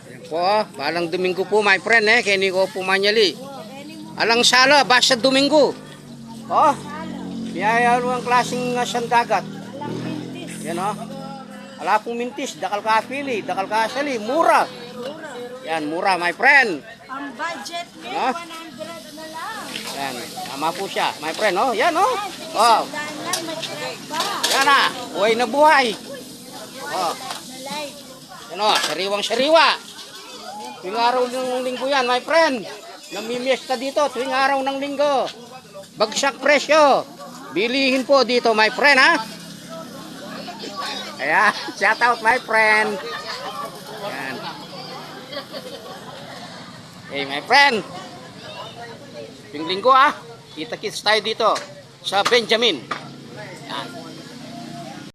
Ayan po, balang Domingo po, my friend, kaya hindi ko pumanyali. Alang sala, basta Domingo. Oh, biyaya ang klaseng sandagat. Yan oh. Wala pong mintis, dakal kapili, dakal kasali, mura. Yan, mura, my friend. Ang budget niya, Ha? 100 na lang. Yan, tama po siya, my friend, oh. Yan, oh. Oh, Daan lang, may crack pa. yan ah, buhay na buhay. Oh, Na light. yan oh, sariwang-sariwa. Tuwing araw ng linggo yan, my friend. Namimiesta dito, tuwing araw ng linggo. Bagsak presyo. Bilihin po dito, my friend, ha? Ayan, shout out, my friend. Ayan. Hey, my friend. Tuwing linggo, ha? Kita-kits tayo dito sa Benjamin.